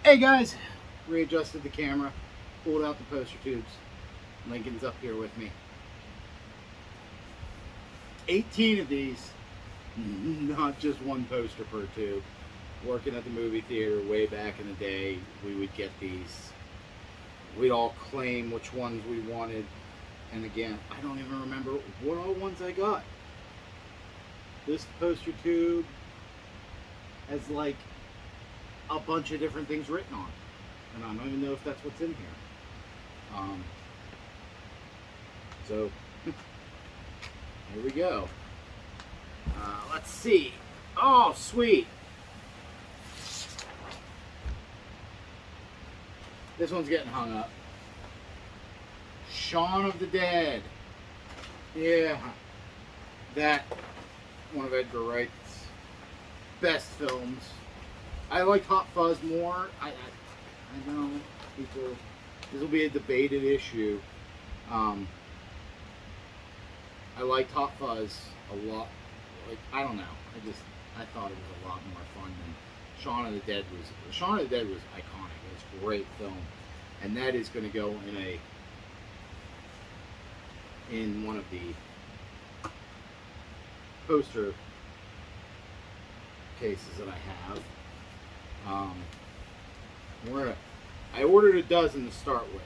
Hey guys, readjusted the camera, pulled out the poster tubes. Lincoln's up here with me. 18 of these, not just one poster per tube. Working at the movie theater way back in the day, we would get these. We'd all claim which ones we wanted. And again, I don't even remember what all ones I got. This poster tube has like a bunch of different things written on it. And I don't even know if that's what's in here. So, here we go. Let's see. Oh, sweet. This one's getting hung up. Shaun of the Dead. Yeah. That, one of Edgar Wright's best films. I like Hot Fuzz more. I know people, this will be a debated issue. I liked Hot Fuzz a lot. Like, I don't know. I thought it was a lot more fun than Shaun of the Dead was. Shaun of the Dead was iconic. It was a great film. And that is going to go in one of the poster cases that I have. I ordered a dozen to start with.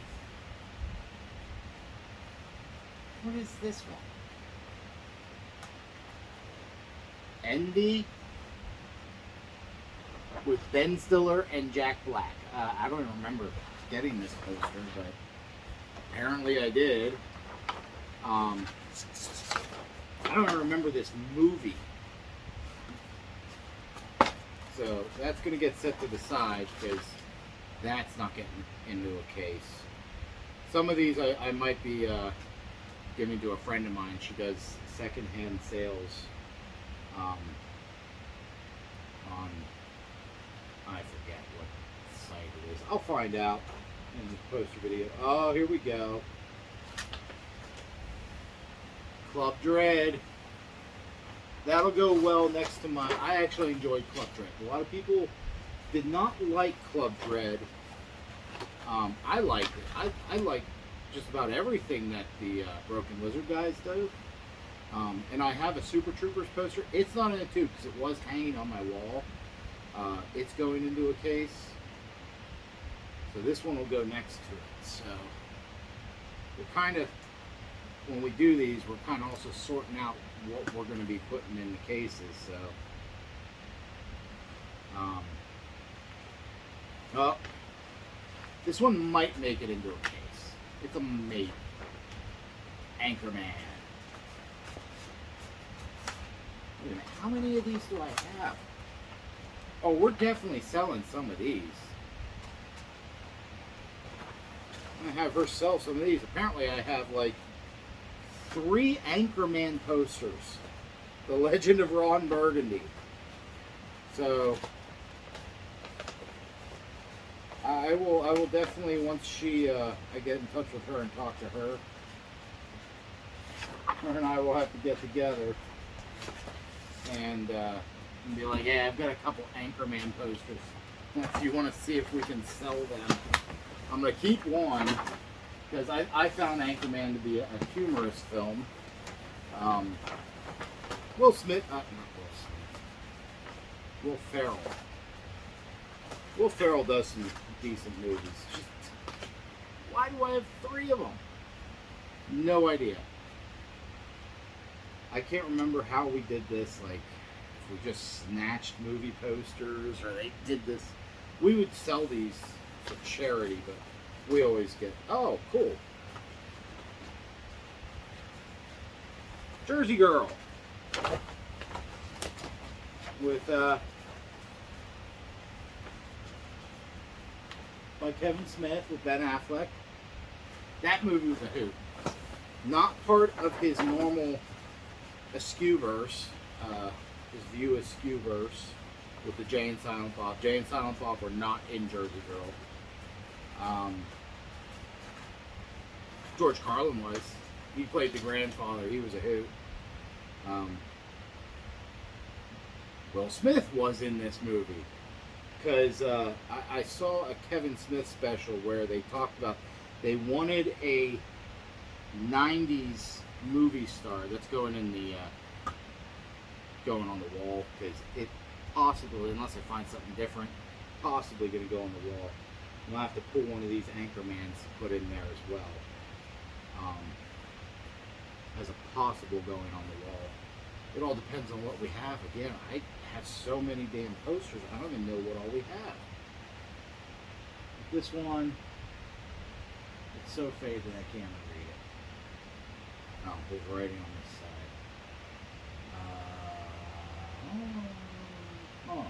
What is this one? Endy with Ben Stiller and Jack Black. I don't even remember getting this poster, but apparently I did. I don't even remember this movie. So that's going to get set to the side because that's not getting into a case. Some of these I might be giving to a friend of mine. She does secondhand sales on, I forget what site it is. I'll find out in the poster video. Oh, here we go. Club Dread. That'll go well next to my... I actually enjoyed Club Dread. A lot of people did not like Club Dread. I liked it. I like just about everything that the Broken Lizard guys do. And I have a Super Troopers poster. It's not in a tube because it was hanging on my wall. It's going into a case. So this one will go next to it. So we're kind of... When we do these, we're kind of also sorting out what we're going to be putting in the cases. So, oh, this one might make it into a case. It's a maybe. Anchorman. Wait a minute, how many of these do I have? Oh, we're definitely selling some of these. I'm going to have her sell some of these. Apparently I have like 3 Anchorman posters. The Legend of Ron Burgundy. So I will definitely, once I get in touch with her and talk to her, her and I will have to get together and be like, yeah, I've got a couple Anchorman posters. If you want to see if we can sell them. I'm going to keep one because I found Anchorman to be a humorous film. Will Smith, not Will Smith, Will Ferrell. Will Ferrell does some decent movies. Just, why do I have 3 of them? No idea. I can't remember how we did this, like if we just snatched movie posters or they did this. We would sell these for charity, but we always get, oh, cool. Jersey Girl. With, by Kevin Smith with Ben Affleck. That movie was a hoot. Not part of his normal Askewverse, his View Askewverse with the Jay and Silent Bob. Jay and Silent Bob were not in Jersey Girl. George Carlin was. He played the grandfather. He was a hoot. Will Smith was in this movie. because I saw a Kevin Smith special where they talked about they wanted a '90s movie star that's going in the going on the wall, because it possibly, unless I find something different, possibly going to go on the wall. I'll have to pull one of these Anchormans to put in there as well, as a possible going on the wall. It all depends on what we have. Again, I have so many damn posters, I don't even know what all we have. This one, it's so faded I can't even read it. Oh, there's writing on this side. Oh.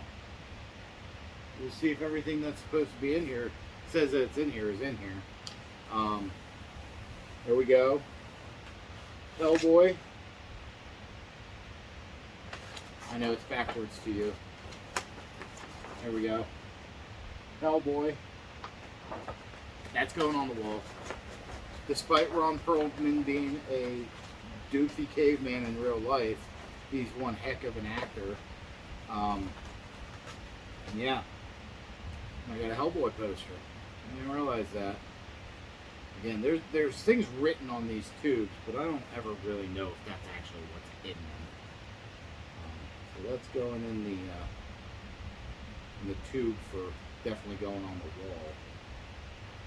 We'll see if everything that's supposed to be in here says that it's in here is in here. There we go. Hellboy. I know it's backwards to you. There we go. Hellboy. That's going on the wall. Despite Ron Perlman being a doofy caveman in real life, he's one heck of an actor. Yeah. I got a Hellboy poster. I didn't realize that. Again, there's things written on these tubes, but I don't ever really know if that's actually what's in them. So that's going in the tube for definitely going on the wall,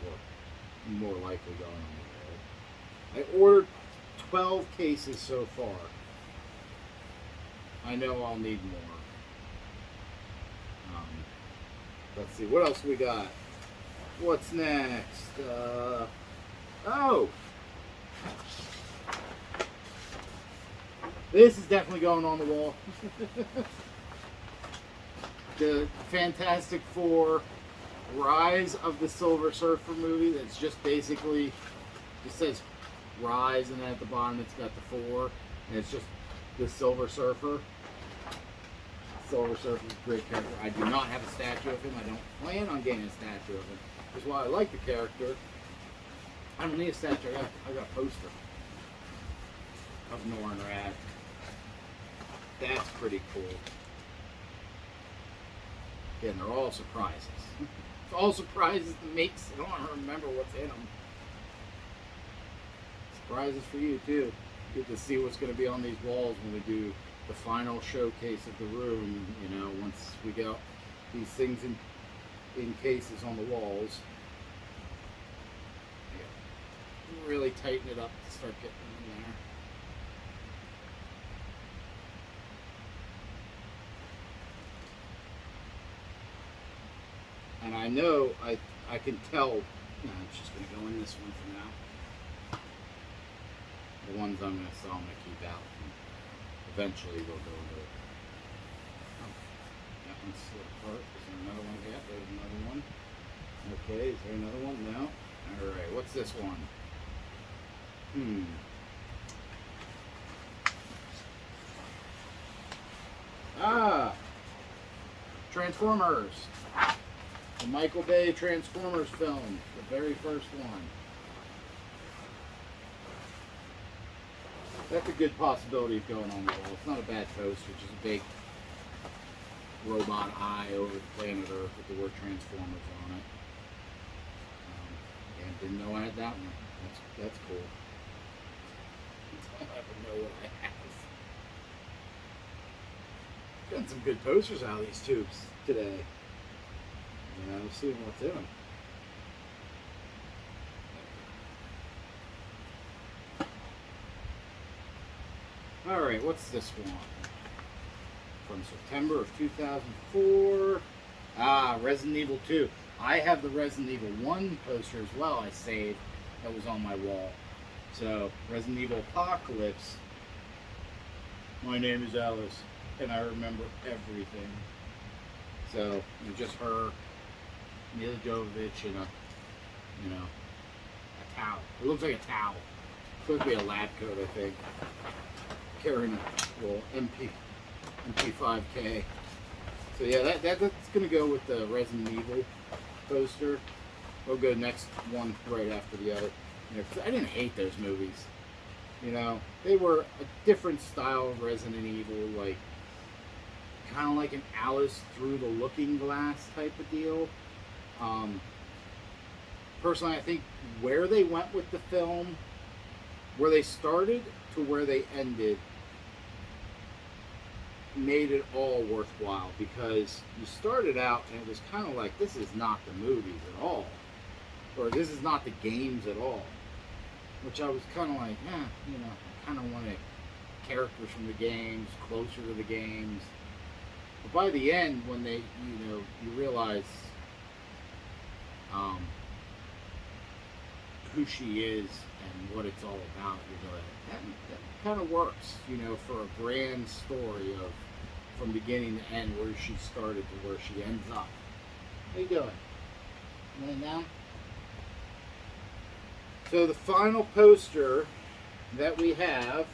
or more likely going on the wall. I ordered 12 cases so far. I know I'll need more. Let's see, what else we got? What's next? Oh! This is definitely going on the wall. The Fantastic Four Rise of the Silver Surfer movie that's just basically, it says Rise, and then at the bottom it's got the 4, and it's just the Silver Surfer. Silver Surfer is a great character. I do not have a statue of him. I don't plan on getting a statue of him. That's why I like the character. I don't need a statue. I got a poster of Norrin Radd. That's pretty cool. Again, they're all surprises. It's all surprises that makes, I don't want to remember what's in them. Surprises for you too. You get to see what's going to be on these walls when we do the final showcase of the room, you know, once we get these things in cases on the walls. Yeah. Really tighten it up to start getting them in there. And I know, I can tell, no, it's just going to go in this one for now. The ones I'm going to sell, I'm going to keep out. Eventually we'll go into it. Oh, that one's split apart. Is there another one? Yeah, there's another one. Okay, is there another one? No. Alright, what's this one? Ah! Transformers! The Michael Bay Transformers film. The very first one. That's a good possibility of going on the wall. It's not a bad poster, just a big robot eye over the planet Earth with the word Transformers on it. And didn't know I had that one. That's cool. I don't ever know what I have. Got some good posters out of these tubes today. You know, see what's in them. Alright, what's this one? From September of 2004. Ah, Resident Evil 2. I have the Resident Evil 1 poster as well I saved that was on my wall. So, Resident Evil Apocalypse. My name is Alice, and I remember everything. So, just her, Mila Jovovich, and a towel. It looks like a towel. It's supposed to be a lab coat, I think. Carrying a little MP5K. So yeah, that's gonna go with the Resident Evil poster. We'll go next one right after the other. You know, 'cause I didn't hate those movies. You know, they were a different style of Resident Evil. Like, kind of like an Alice through the looking glass type of deal. Personally, I think where they went with the film, where they started to where they ended, made it all worthwhile, because you started out and it was kind of like, this is not the movies at all, or this is not the games at all, which I was kind of like, you know, I kind of wanted characters from the games closer to the games. But by the end, when they, you know, you realize who she is and what it's all about, you're like, that kind of works, you know, for a grand story of from beginning to end, where she started to where she ends up. How you doing? Laying down? So the final poster that we have,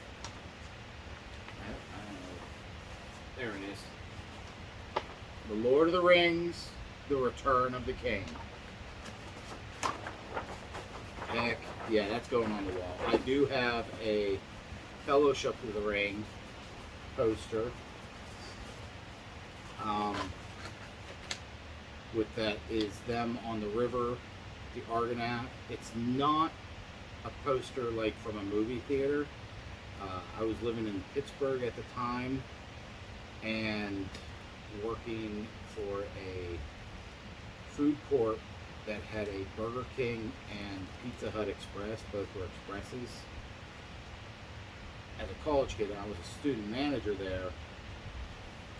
there it is. The Lord of the Rings, The Return of the King. Heck, yeah, that's going on the wall. I do have a Fellowship of the Ring poster. With that is them on the river, the Argonaut. It's not a poster like from a movie theater. I was living in Pittsburgh at the time and working for a food court that had a Burger King and Pizza Hut Express. Both were expresses. As a college kid, I was a student manager there,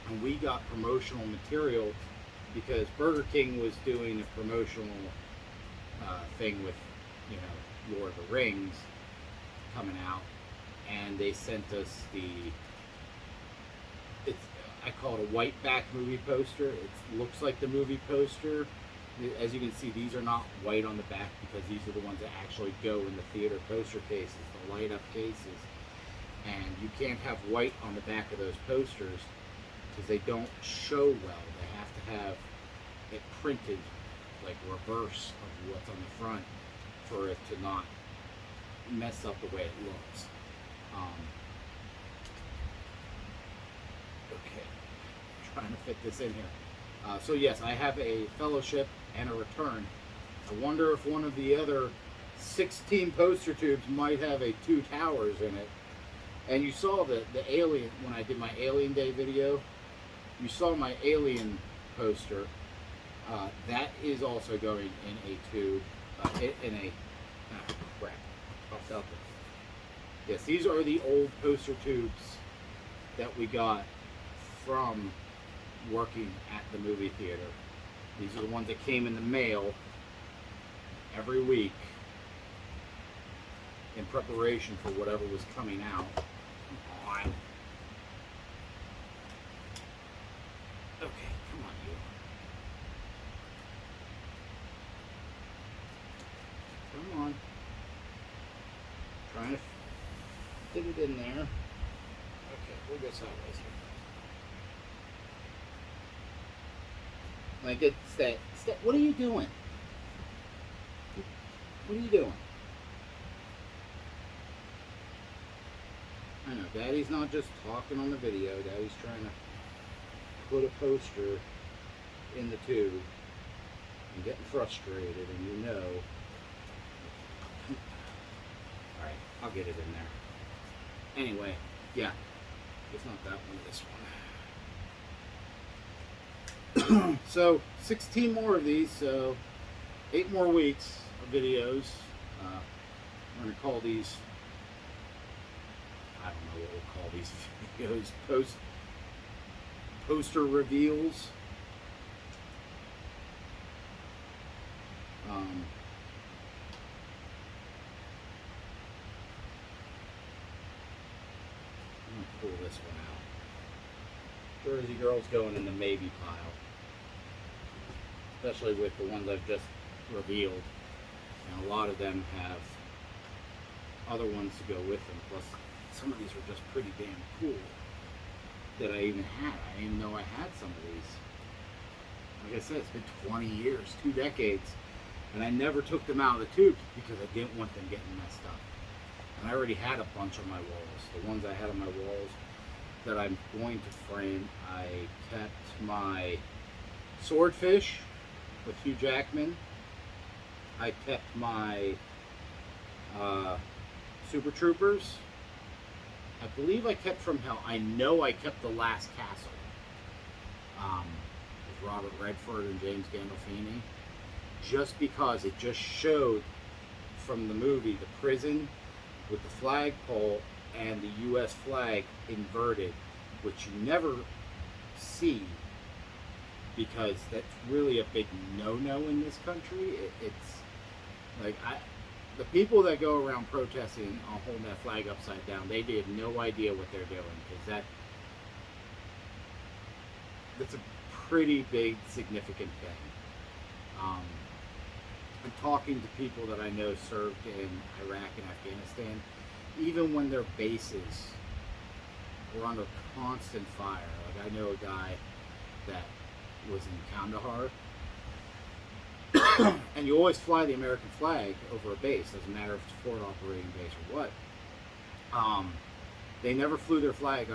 and we got promotional material because Burger King was doing a promotional thing with, you know, Lord of the Rings coming out, and they sent us I call it a white back movie poster. It looks like the movie poster. As you can see, these are not white on the back because these are the ones that actually go in the theater poster cases, the light up cases. And you can't have white on the back of those posters because they don't show well. They have to have it printed like reverse of what's on the front for it to not mess up the way it looks. Okay, trying to fit this in here. So yes, I have a Fellowship and a Return. I wonder if one of the other 16 poster tubes might have a Two Towers in it. And you saw the Alien, when I did my Alien Day video, you saw my Alien poster. That is also going in a tube, crap, popped out there. Yes, these are the old poster tubes that we got from working at the movie theater. These are the ones that came in the mail every week in preparation for whatever was coming out. Come on. Okay, come on, you. Come on. Trying to fit it in there. Okay, we'll go sideways here. Like it's that. What are you doing? What are you doing? I know, Daddy's not just talking on the video. Daddy's trying to put a poster in the tube and getting frustrated, and you know. Alright, I'll get it in there. Anyway, yeah. It's not that one, this one. So, 16 more of these, so 8 more weeks of videos. I'm going to call these, I don't know what we'll call these videos, poster reveals. I'm going to pull this one out. Jersey Girl's going in the maybe pile. Especially with the ones I've just revealed. And a lot of them have other ones to go with them. Plus, some of these were just pretty damn cool that I even had. I didn't even know I had some of these. Like I said, it's been 20 years, 2 decades. And I never took them out of the tube because I didn't want them getting messed up. And I already had a bunch on my walls. The ones I had on my walls that I'm going to frame. I kept my Swordfish with Hugh Jackman. I kept my Super Troopers. I believe I kept From Hell. I know I kept The Last Castle with Robert Redford and James Gandolfini, just because it just showed from the movie the prison with the flagpole and the U.S. flag inverted, which you never see because that's really a big no-no in this country. It's like the people that go around protesting on holding that flag upside down, they have no idea what they're doing, because that's a pretty big, significant thing. And talking to people that I know served in Iraq and Afghanistan, even when their bases were under constant fire. Like, I know a guy that was in Kandahar, and you always fly the American flag over a base, doesn't matter if it's a forward operating base or what. They never flew their flag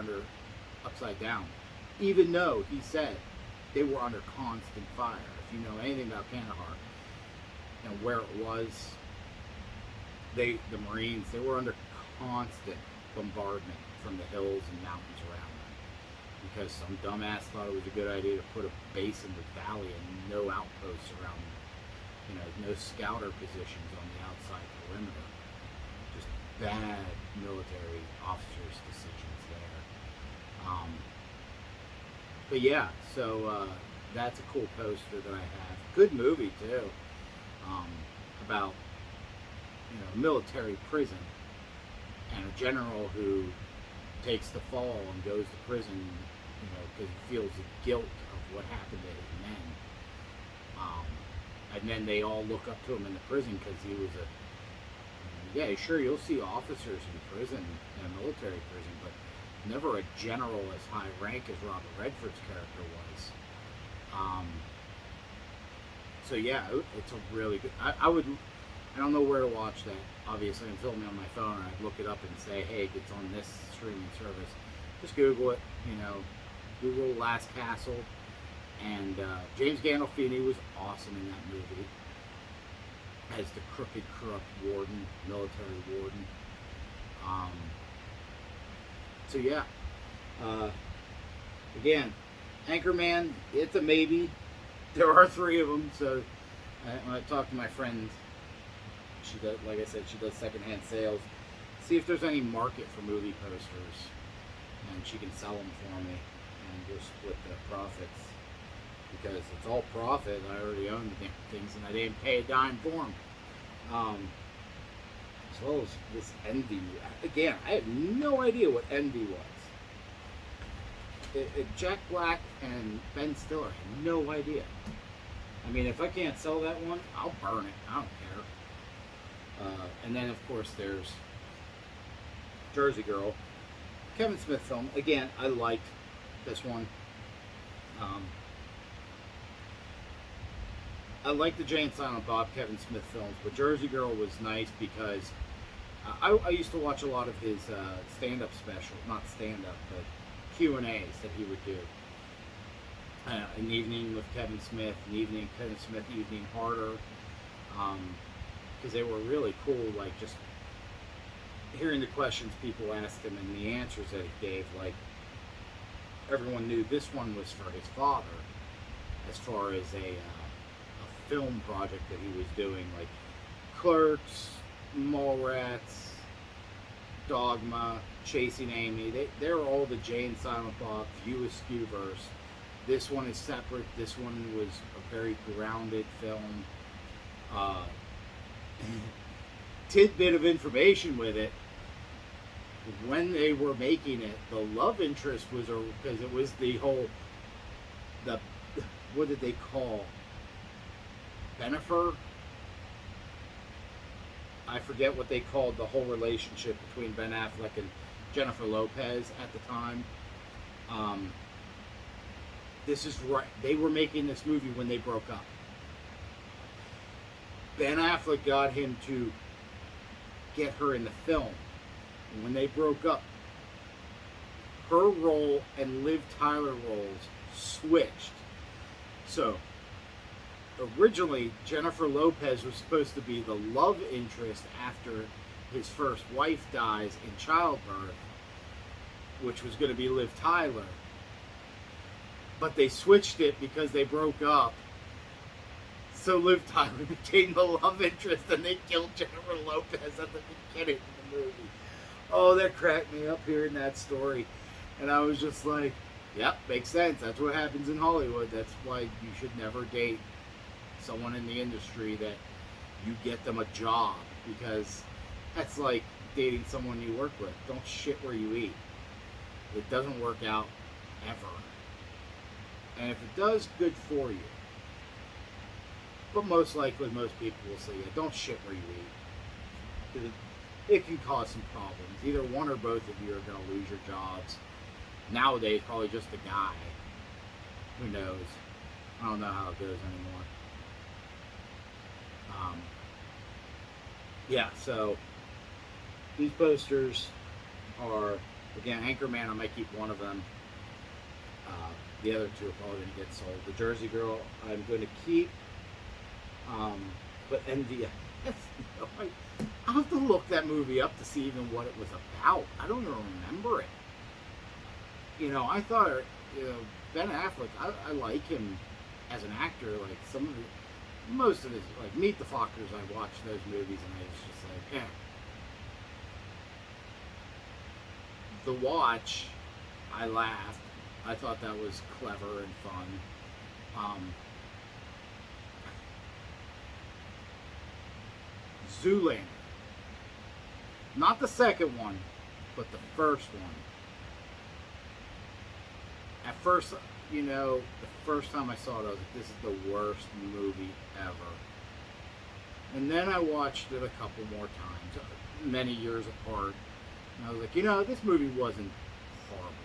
upside down, even though he said they were under constant fire. If you know anything about Kandahar and where it was, the Marines, they were under constant bombardment from the hills and mountains around them, because some dumbass thought it was a good idea to put a base in the valley and no outposts around, no scouter positions on the outside perimeter. Just bad military officers' decisions there. But yeah, so that's a cool poster that I have. Good movie too, about a military prison and a general who takes the fall and goes to prison, because he feels the guilt of what happened to his men. And then they all look up to him in the prison because he was yeah, sure, you'll see officers in prison, in a military prison, but never a general as high rank as Robert Redford's character was. So yeah, it's a really good. I don't know where to watch that. Obviously, I'm filming on my phone, and I'd look it up and say, hey, it's on this streaming service. Just Google it. Google Last Castle, and James Gandolfini was awesome in that movie as the crooked, corrupt warden, military warden. So yeah, again, Anchorman, it's a maybe. There are 3 of them, so when I talk to my friend, she does, like I said, she does secondhand sales. See if there's any market for movie posters, and she can sell them for me, and we'll split the profits, because it's all profit. I already own the damn things, and I didn't pay a dime for them. As well as this Envy. Again, I have no idea what Envy was. Jack Black and Ben Stiller, I have no idea. I mean, if I can't sell that one, I'll burn it. I don't care. And then, of course, there's Jersey Girl, Kevin Smith film. Again, I liked this one. I like the Jay and Silent Bob Kevin Smith films, but Jersey Girl was nice because I used to watch a lot of his stand-up specials, not stand-up, but Q&As that he would do. An Evening with Kevin Smith, An Evening Kevin Smith, Evening Harder, because they were really cool, like just hearing the questions people asked him and the answers that he gave. Like, everyone knew this one was for his father, as far as a film project that he was doing, like Clerks, Mallrats, Dogma, Chasing Amy. They're all the Jay and Silent Bob View Askew-verse. This one is separate. This one was a very grounded film. Tidbit of information with it: when they were making it, the love interest was because it was the whole what did they call Bennifer? I forget what they called the whole relationship between Ben Affleck and Jennifer Lopez at the time. This is right. They were making this movie when they broke up. Ben Affleck got him to get her in the film. And when they broke up, her role and Liv Tyler roles switched. So originally Jennifer Lopez was supposed to be the love interest after his first wife dies in childbirth, which was going to be Liv Tyler. But they switched it because they broke up. So Liv Tyler became the love interest, and they killed Jennifer Lopez at the beginning of the movie. Oh, that cracked me up hearing that story. And I was just like, yep, makes sense. That's what happens in Hollywood. That's why you should never date someone in the industry that you get them a job, because that's like dating someone you work with. Don't shit where you eat. It doesn't work out ever. And if it does, good for you. But most likely, most people will say, yeah, don't shit where you eat. Because it can cause some problems. Either one or both of you are going to lose your jobs. Nowadays, probably just the guy. Who knows? I don't know how it goes anymore. Yeah, so these posters are, again, Anchorman, I might keep one of them. The other two are probably going to get sold. The Jersey Girl, I'm going to keep. But NVS, I'll have to look that movie up to see even what it was about. I don't even remember it. You know, I thought, Ben Affleck, I like him as an actor. Like, most of his, like, Meet the Fockers, I watched those movies and I was just like, eh. The Watch, I laughed. I thought that was clever and fun. Zoolander. Not the second one, but the first one. At first, the first time I saw it, I was like, this is the worst movie ever. And then I watched it a couple more times, many years apart. And I was like, this movie wasn't horrible.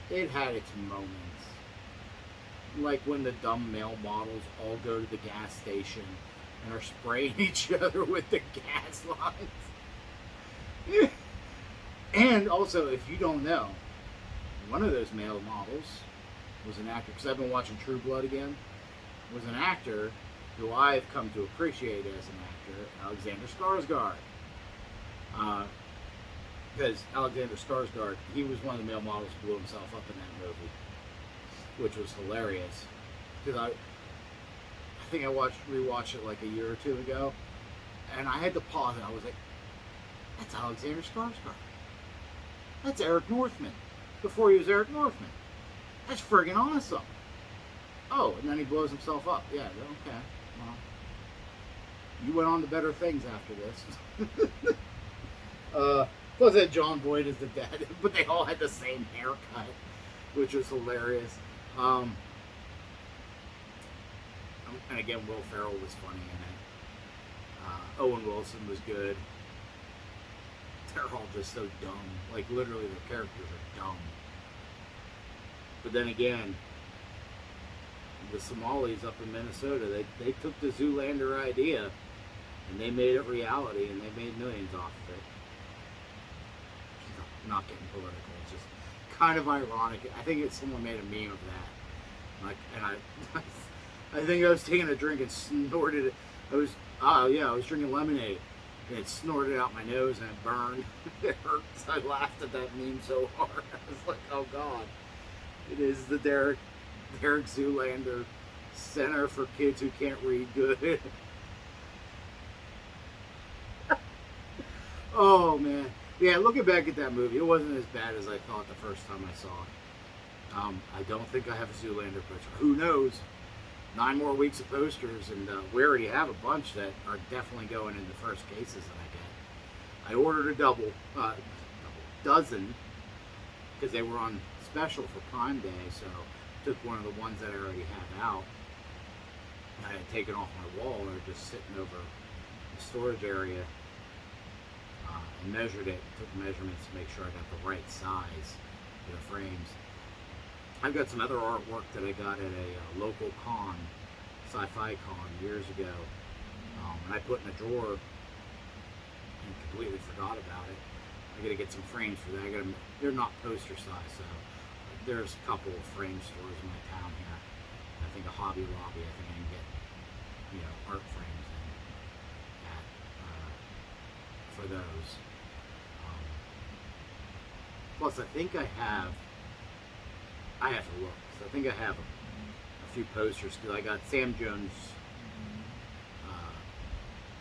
It had its moments. Like when the dumb male models all go to the gas station and are spraying each other with the gas lines. And also, if you don't know, one of those male models was an actor, because I've been watching True Blood again, was an actor who I've come to appreciate as an actor, Alexander Skarsgård. Because Alexander Skarsgård, he was one of the male models who blew himself up in that movie, which was hilarious. Because I think I rewatched it like a year or two ago, and I had to pause it. I was like, that's Alexander Skarsgård. That's Eric Northman. Before he was Eric Northman. That's friggin' awesome. Oh, and then he blows himself up. Yeah, okay. Well, you went on to better things after this. Plus that John Boyd is the dad, but they all had the same haircut, which was hilarious. And again, Will Ferrell was funny in it. Owen Wilson was good. They're all just so dumb. Like, literally, the characters are dumb. But then again, the Somalis up in Minnesota, they took the Zoolander idea and they made it reality, and they made millions off of it. Not getting political, it's just kind of ironic. I think someone made a meme of that. Like, and I think I was taking a drink and snorted it. I was drinking lemonade. And it snorted out my nose and it burned. It hurts. I laughed at that meme so hard. I was like, oh God. It is the Derek Zoolander Center for Kids Who Can't Read Good. Oh man. Yeah, looking back at that movie, it wasn't as bad as I thought the first time I saw it. I don't think I have a Zoolander poster. Who knows? 9 more weeks of posters, and we already have a bunch that are definitely going in the first cases that I get. I ordered a double dozen because they were on special for Prime Day, so I took one of the ones that I already have out. I had taken off my wall, and they're just sitting over the storage area, and measured it, took measurements to make sure I got the right size for the frames. I've got some other artwork that I got at a local con, sci-fi con, years ago, and I put in a drawer and completely forgot about it. I gotta get some frames for that. They're not poster size, so there's a couple of frame stores in my town here. I think a Hobby Lobby. I think I can get, art frames in at, for those. Plus, I think I have to look. So I think I have a few posters because I got Sam Jones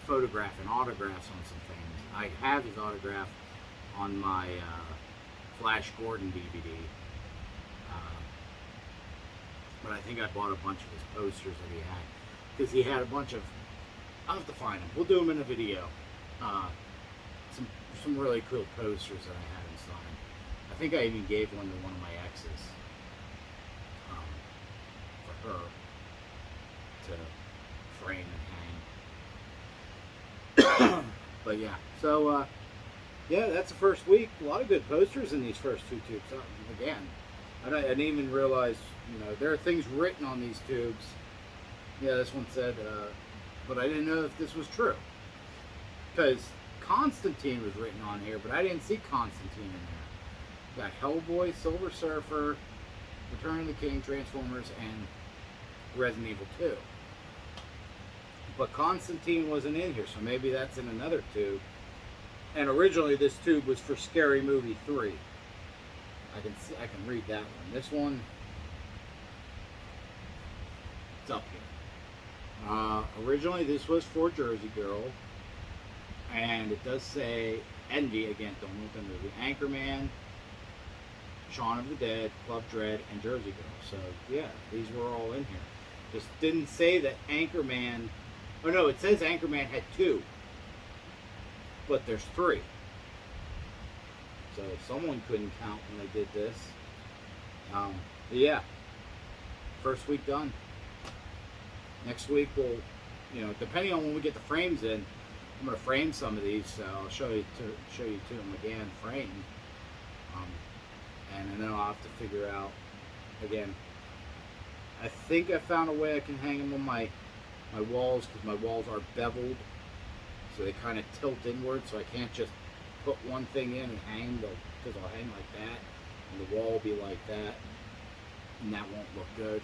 photograph and autographs on some things. I have his autograph on my Flash Gordon DVD. But I think I bought a bunch of his posters that he had because he had a bunch of. I'll have to find them. We'll do them in a video. Some really cool posters that I had him sign. I think I even gave one to one of my exes for her to frame and hang. But yeah, so yeah, that's the first week. A lot of good posters in these first two tubes. Again, I didn't even realize, there are things written on these tubes. Yeah, this one said, but I didn't know if this was true. Because Constantine was written on here, but I didn't see Constantine in there. Got Hellboy, Silver Surfer, Return of the King, Transformers, and Resident Evil 2. But Constantine wasn't in here, so maybe that's in another tube. And originally this tube was for Scary Movie 3. I can read that one. This one, it's up here. Originally this was for Jersey Girl. And it does say Envy, again, don't know the movie, Anchorman, Shaun of the Dead, Club Dread, and Jersey Girl. So yeah, these were all in here. Just didn't say that Anchorman, oh no, it says Anchorman had 2. But there's 3. So someone couldn't count when they did this. But yeah, first week done. Next week we'll, depending on when we get the frames in, I'm gonna frame some of these. So I'll show you to them again framed. And then I'll have to figure out again. I think I found a way I can hang them on my walls because my walls are beveled. So they kind of tilt inward, so I can't just put one thing in and hang, because I'll hang like that, and the wall will be like that, and that won't look good.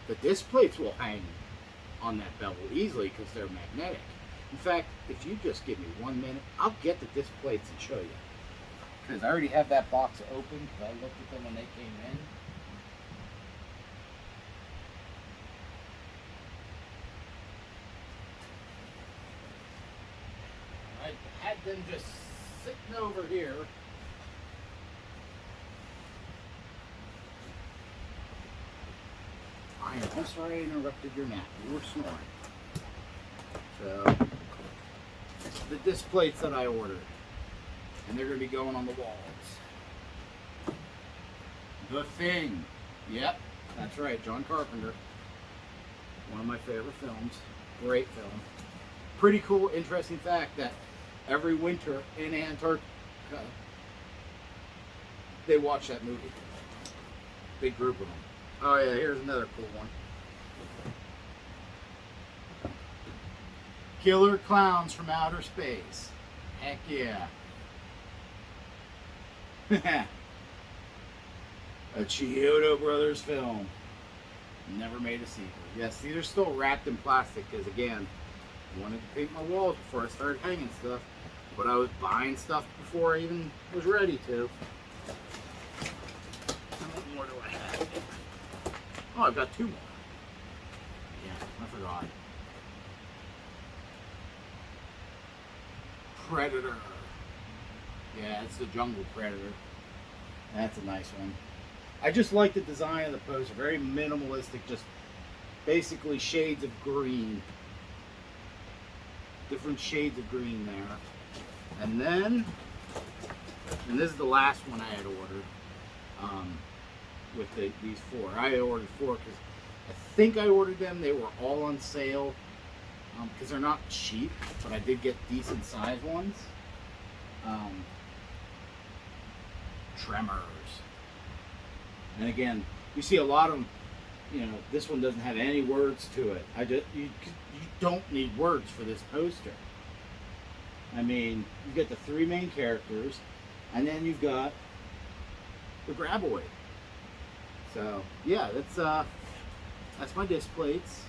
The disc plates will hang on that bevel easily because they're magnetic. In fact, if you just give me 1 minute, I'll get the disc plates and show you. Because I already have that box open, because I looked at them when they came in. I had them just sitting over here. I'm sorry I interrupted your nap. You were snoring. So, the disc plates that I ordered. And they're going to be going on the walls. The Thing. Yep, that's right. John Carpenter. One of my favorite films. Great film. Pretty cool, interesting fact that every winter in Antarctica, they watch that movie. Big group of them. Oh yeah, here's another cool one. Killer Clowns from Outer Space. Heck yeah. A Chiodo Brothers film. Never made a sequel. Yes, these are still wrapped in plastic because, again, I wanted to paint my walls before I started hanging stuff. But I was buying stuff before I even was ready to. What more do I have? Oh, I've got 2 more. Yeah, I forgot. Predator. Yeah, it's the Jungle Predator. That's a nice one. I just like the design of the poster. Very minimalistic, just basically shades of green. Different shades of green there. And then, and this is the last one I had ordered with these 4. I ordered 4 because I think I ordered them. They were all on sale because they're not cheap, but I did get decent sized ones. Tremors. And again, you see a lot of them, this one doesn't have any words to it. You don't need words for this poster. I mean, you get the three main characters, and then you've got the Graboid. So yeah, that's my disc plates.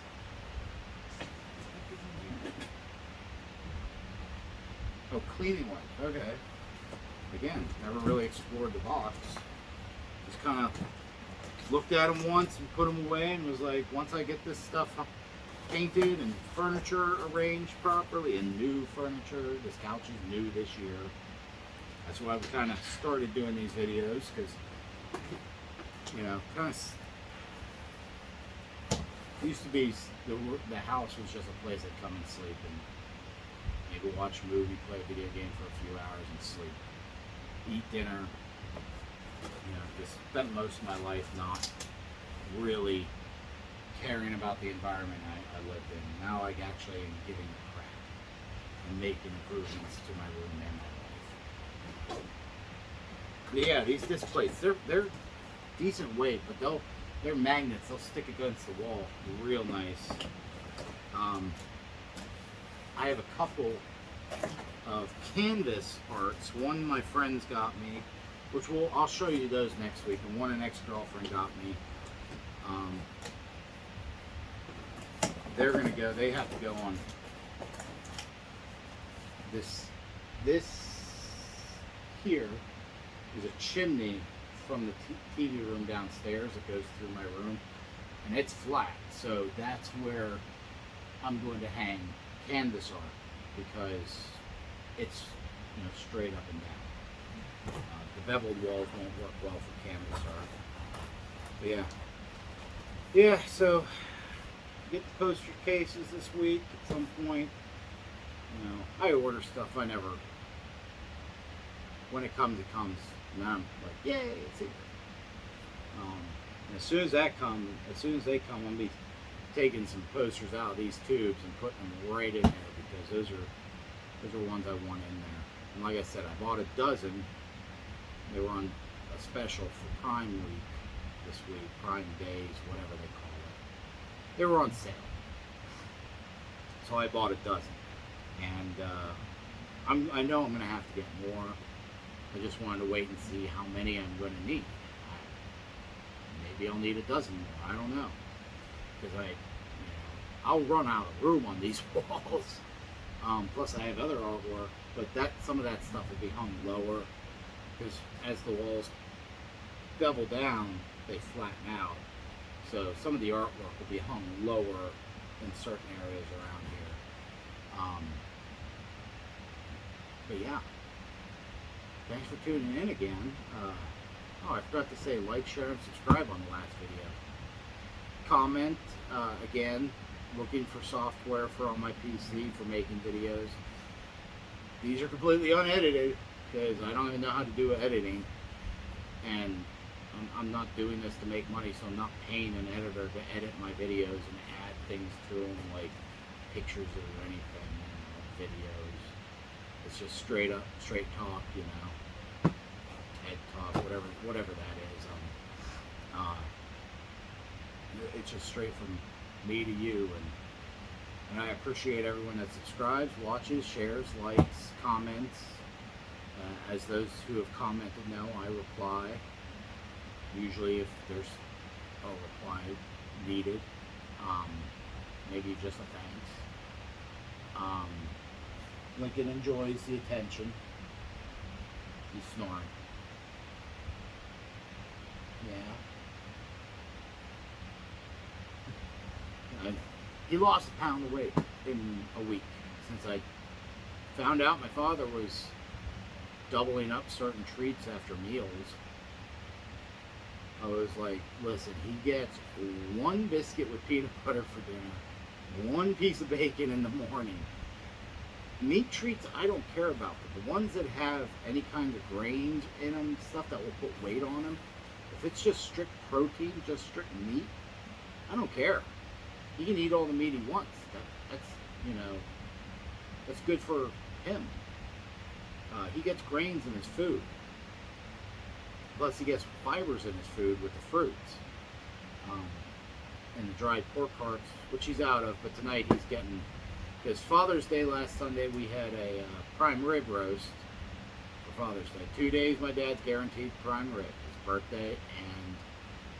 Oh, cleaning wipe. Okay. Again, never really explored the box. Just kind of looked at them once and put them away, and was like, once I get this stuff painted and furniture arranged properly, and new furniture. This couch is new this year. That's why we kind of started doing these videos, because, you know, kind of used to be the house was just a place I'd come and sleep and maybe watch a movie, play a video game for a few hours and sleep, eat dinner. You know, just spent most of my life not really caring about the environment I lived in. Now I actually am giving a crap and making improvements to my room and my life. But yeah, these disc plates, they're decent weight, but they're magnets. They'll stick against the wall real nice. I have a couple of canvas arts. One my friends got me, which I'll show you those next week, and one an ex-girlfriend got me. They have to go on this here is a chimney from the TV room downstairs that goes through my room, and it's flat, so that's where I'm going to hang canvas art, because it's, you know, straight up and down. The beveled walls won't work well for canvas art. But yeah, so get the poster cases this week at some point. You know, I order stuff. When it comes, it comes. And I'm like, yay, it's here. And as soon as they come, I'm gonna be taking some posters out of these tubes and putting them right in there, because those are ones I want in there. And like I said, I bought a dozen. They were on a special for Prime Week this week, Prime Days, whatever they call it. They were on sale, so I bought a dozen, and I know I'm going to have to get more. I just wanted to wait and see how many I'm going to need. Maybe I'll need a dozen more. I don't know, because I'll run out of room on these walls. Plus, I have other artwork, but some of that stuff will be hung lower, because as the walls bevel down, they flatten out. So some of the artwork will be hung lower in certain areas around here. But yeah, thanks for tuning in again. I forgot to say, like, share, and subscribe on the last video. Comment, again, looking for software on my PC for making videos. These are completely unedited, because I don't even know how to do editing, and I'm not doing this to make money, so I'm not paying an editor to edit my videos and add things to them, like pictures or anything, videos. It's just straight talk, head talk, whatever that is. It's just straight from me to you, and I appreciate everyone that subscribes, watches, shares, likes, comments. As those who have commented know, I reply. Usually if there's a reply needed, maybe just a thanks. Lincoln enjoys the attention. He's snoring. Yeah. He lost a pound of weight in a week since I found out my father was doubling up certain treats after meals. I was like, listen, he gets one biscuit with peanut butter for dinner, one piece of bacon in the morning. Meat treats I don't care about, but the ones that have any kind of grains in them, stuff that will put weight on them, if it's just strict protein, just strict meat, I don't care. He can eat all the meat he wants. That's good for him. He gets grains in his food. Plus he gets fibers in his food with the fruits. And the dried pork hearts, which he's out of, but tonight he's getting because Father's Day last Sunday we had a prime rib roast for Father's Day. 2 days my dad's guaranteed prime rib, his birthday and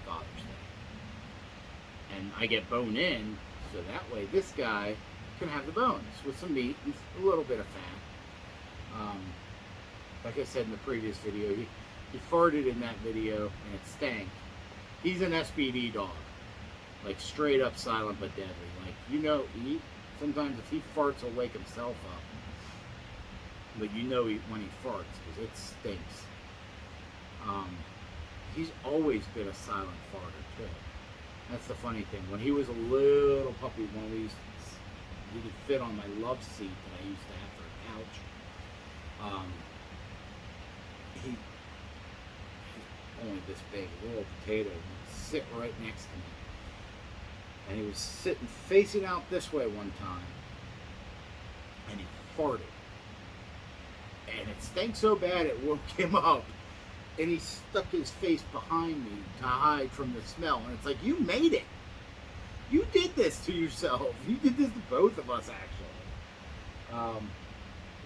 Father's Day. And I get bone in, so that way this guy can have the bones with some meat and a little bit of fat. Like I said in the previous video, he farted in that video and it stank. He's an SBD dog, like straight up silent but deadly. Like, you know, sometimes if he farts, he'll wake himself up. But you know when he farts, because it stinks. He's always been a silent farter too. That's the funny thing. When he was a little puppy, he could fit on my love seat that I used to have for a couch. He's only this big, a little potato. He'd sit right next to me. And he was sitting facing out this way one time. And he farted. And it stank so bad it woke him up. And he stuck his face behind me to hide from the smell. And it's like, you made it. You did this to yourself. You did this to both of us, actually.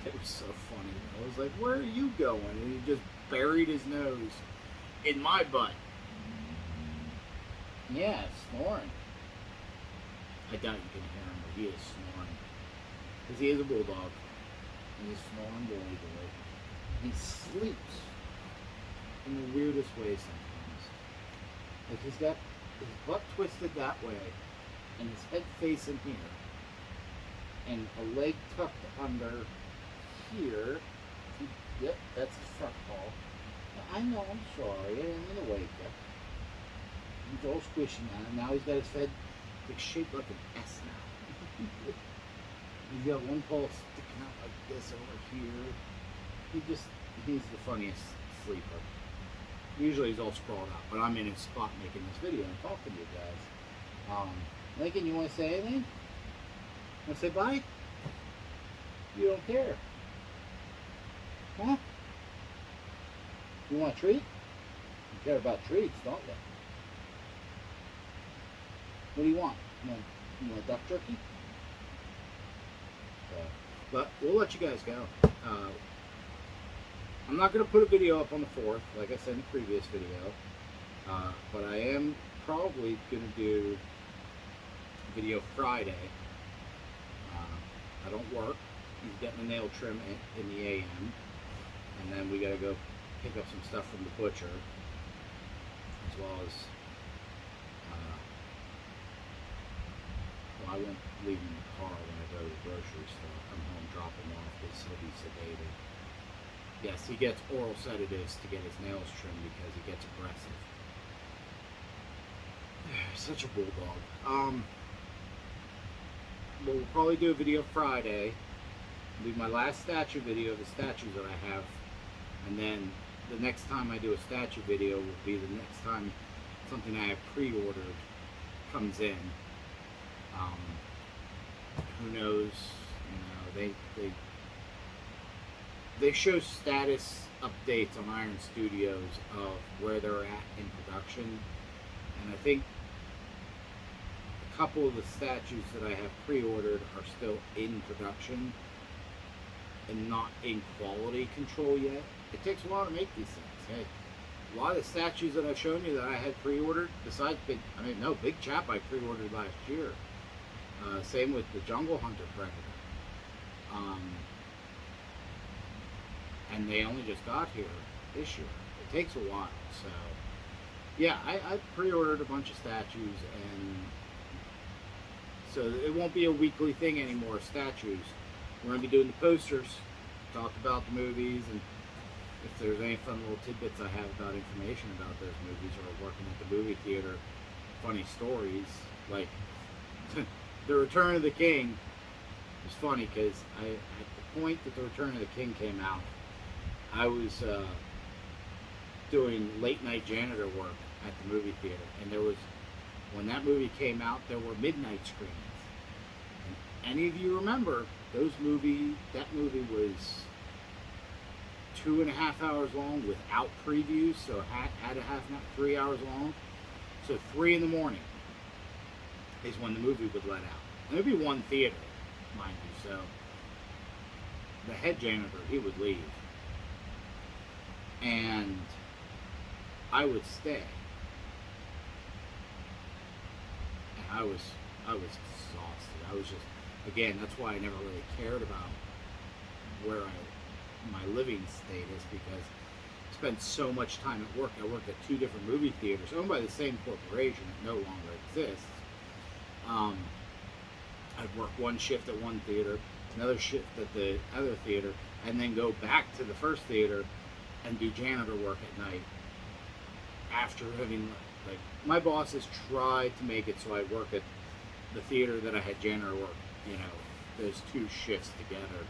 It was so funny. I was like, where are you going? And he just buried his nose in my butt. Yeah, snoring. I doubt you can hear him, but he is snoring. Because he is a bulldog. He's a snoring boy. He sleeps in the weirdest way sometimes. Like, he's got his butt twisted that way, and his head facing here, and a leg tucked under here. Yep, that's his front paw. I know, I'm sorry, I didn't mean to wake you. He's all squishy now, and now he's got his head shaped like an S now. He's got one paw sticking out like this over here. He's the funniest sleeper. Usually he's all sprawled out, but I'm in his spot making this video and talking to you guys. Lincoln, you want to say anything? Want to say bye? You don't care. Huh? You want a treat? You care about treats, don't you? What do you want? You want duck jerky? But we'll let you guys go. I'm not going to put a video up on the 4th, like I said in the previous video. But I am probably going to do a video Friday. I don't work. He's getting a nail trim in the AM. And then we got to go pick up some stuff from the butcher. As well as... I won't leave him in the car when I go to the grocery store. I'll come home, drop him off, because he'll be sedated. Yes, he gets oral sedatives to get his nails trimmed because he gets aggressive. Such a bulldog. We'll probably do a video Friday. It'll be my last statue video of the statues that I have. And then the next time I do a statue video will be the next time something I have pre-ordered comes in. Who knows? You know, they show status updates on Iron Studios of where they're at in production, and I think a couple of the statues that I have pre-ordered are still in production and not in quality control yet. It takes a while to make these things. Hey, a lot of the statues that I've shown you that I had pre-ordered, besides Big Chap I pre-ordered last year. Same with the Jungle Hunter Predator. And they only just got here this year. It takes a while. So, yeah, I pre-ordered a bunch of statues, and so it won't be a weekly thing anymore, statues. We're going to be doing the posters, talk about the movies, and if there's any fun little tidbits I have about information about those movies, or working at the movie theater, funny stories, like... The Return of the King was funny because at the point that The Return of the King came out, I was doing late night janitor work at the movie theater, and when that movie came out, there were midnight screenings. And any of you remember that movie was 2.5 hours long without previews, so it had 3 hours long. So 3 in the morning is when the movie would let out. And there'd be one theater, mind you. So the head janitor, he would leave, and I would stay. And I was exhausted. I was just, again, that's why I never really cared about my living status, because I spent so much time at work. I worked at 2 different movie theaters owned by the same corporation that no longer exists. I'd work one shift at one theater, another shift at the other theater, and then go back to the first theater and do janitor work at night. After having, like, my bosses tried to make it so I work at the theater that I had janitor work, those 2 shifts together,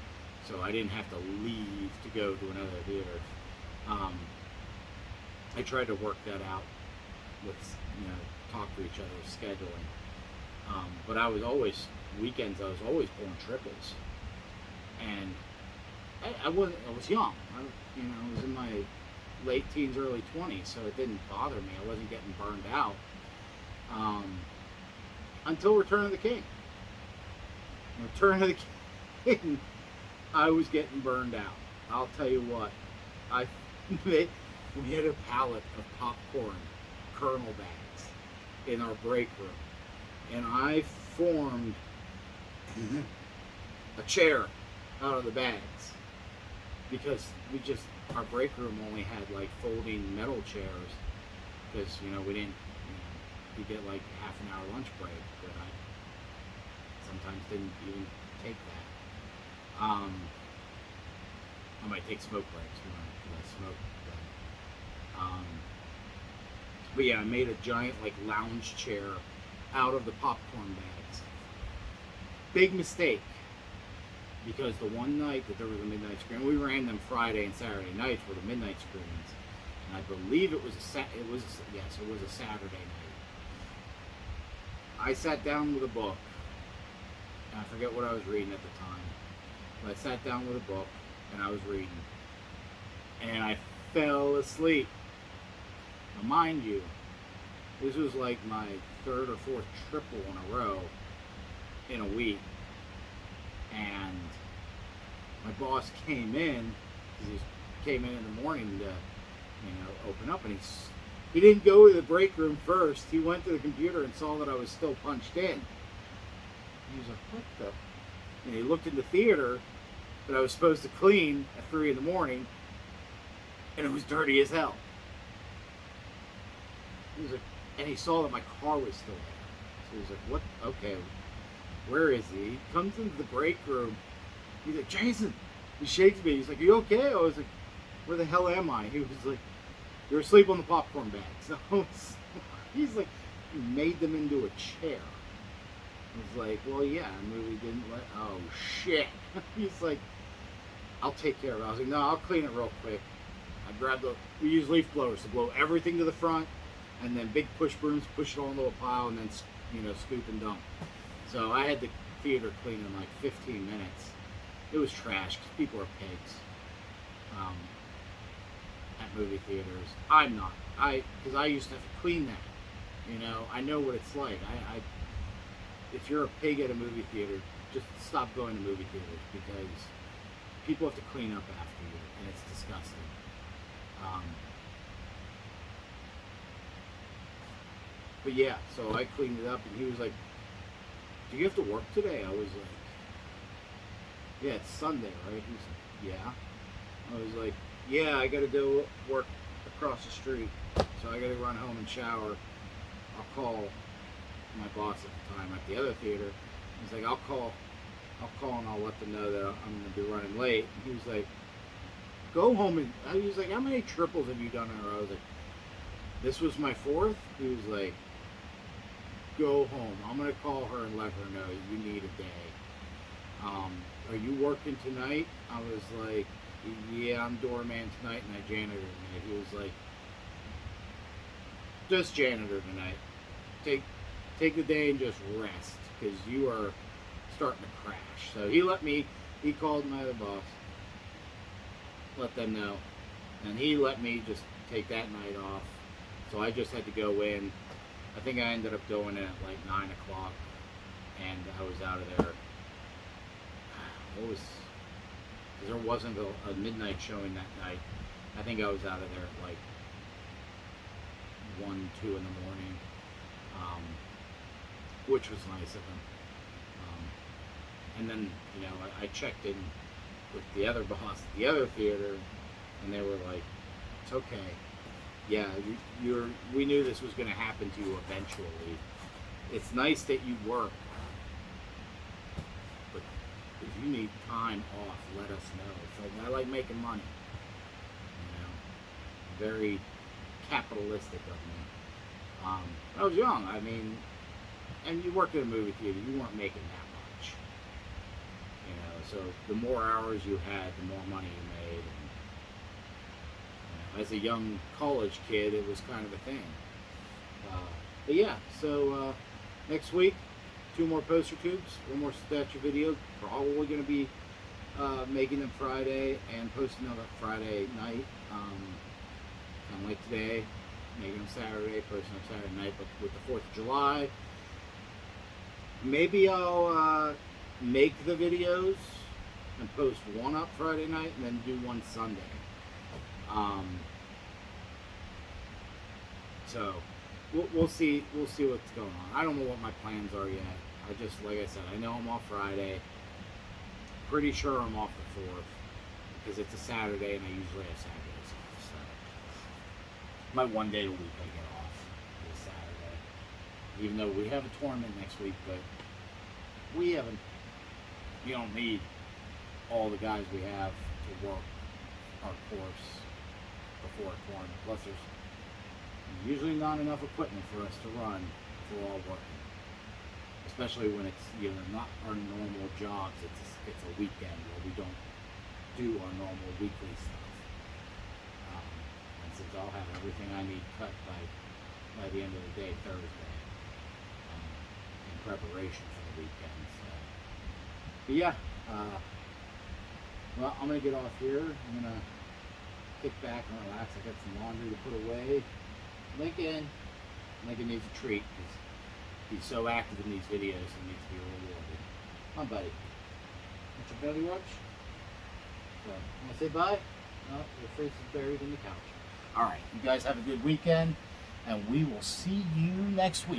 so I didn't have to leave to go to another theater. I tried to work that out with, talk to each other, scheduling. But I was always, weekends, I was always pulling triples. And I was young. I was in my late teens, early 20s, so it didn't bother me. I wasn't getting burned out. Until Return of the King. Return of the King, I was getting burned out. I'll tell you what, we had a pallet of popcorn kernel bags in our break room, and I formed a chair out of the bags, because our break room only had like folding metal chairs, because we didn't, we get like half an hour lunch break, but I sometimes didn't even take that. I might take smoke breaks when I smoke. But yeah, I made a giant like lounge chair out of the popcorn bags. Big mistake, because the one night that there was a midnight screen, we ran them Friday and Saturday nights for the midnight screens, and I believe it was a Saturday night. I sat down with a book, and I forget what I was reading at the time, but I sat down with a book and I was reading, and I fell asleep. Now, mind you, this was like my 3rd or 4th triple in a row in a week, and my boss came in, because he came in the morning to, open up, and he didn't go to the break room first. He went to the computer and saw that I was still punched in. He was like, what the? And he looked in the theater that I was supposed to clean at 3 in the morning, and it was dirty as hell. He was like, and he saw that my car was still there. So he was like, what? Okay, where is he? He comes into the break room. He's like, Jason. He shakes me. He's like, are you okay? I was like, where the hell am I? He was like, you're asleep on the popcorn bags. So he's like, he made them into a chair. I was like, well, yeah, I really didn't let, oh, shit. He's like, I'll take care of it. I was like, no, I'll clean it real quick. I grabbed we use leaf blowers to blow everything to the front, and then big push brooms, push it all into a pile, and then, scoop and dump. So I had the theater clean in like 15 minutes. It was trash, because people are pigs at movie theaters. I'm not. Because I used to have to clean that. I know what it's like. If you're a pig at a movie theater, just stop going to movie theaters, because people have to clean up after you, and it's disgusting. But yeah, so I cleaned it up, and he was like, do you have to work today? I was like, yeah, it's Sunday, right? He was like, yeah. I was like, yeah, I gotta go work across the street, so I gotta run home and shower. I'll call my boss at the time at the other theater. He's like, I'll call and I'll let them know that I'm going to be running late. And he was like, go home. And he was like, how many triples have you done in a row? I was like, this was my 4th. He was like, go home. I'm going to call her and let her know you need a day. Are you working tonight? I was like, yeah, I'm doorman tonight and I janitor tonight. He was like, just janitor tonight. Take the day and just rest, because you are starting to crash. So he called my other boss, let them know, and he let me just take that night off. So I just had to go in. I think I ended up going in at like 9 o'clock, and I was out of there what was, because there wasn't a midnight showing that night. I think I was out of there at like 1, 2 in the morning, which was nice of him. And then, you know, I checked in with the other boss at the other theater, and they were like, "It's okay. Yeah, we knew this was going to happen to you eventually. It's nice that you work, but if you need time off, let us know." It's like, I like making money. You know, very capitalistic of me. I was young. I mean, and you worked at a movie theater, you weren't making that much. You know, so the more hours you had, the more money you made. And, you know, as a young college kid, it was kind of a thing. But yeah, so next week, 2 more poster tubes, 1 more statue video. Probably going to be making them Friday and posting them up Friday night. Kind of like today, making them Saturday, posting them Saturday night. But with the 4th of July, maybe I'll make the videos and post 1 up Friday night and then do 1 Sunday. So we'll see what's going on. I don't know what my plans are yet. I just, like I said, I know I'm off Friday. Pretty sure I'm off the 4th because it's a Saturday and I usually have Saturdays off. So my 1 day a week I get off is Saturday. Even though we have a tournament next week, but we don't need all the guys we have to work our course before a tournament. Plus there's usually not enough equipment for us to run if we're all working. Especially when it's, you know, not our normal jobs. It's a weekend where we don't do our normal weekly stuff. And since I'll have everything I need cut by the end of the day Thursday, in preparation for the weekend. So. But yeah, well, I'm gonna get off here. I'm gonna kick back and relax. I got some laundry to put away. Lincoln needs a treat because he's so active in these videos and needs to be rewarded. Come on, buddy. Want your belly rubs? So, want to say bye? No, your face is buried in the couch. All right, you guys have a good weekend, and we will see you next week.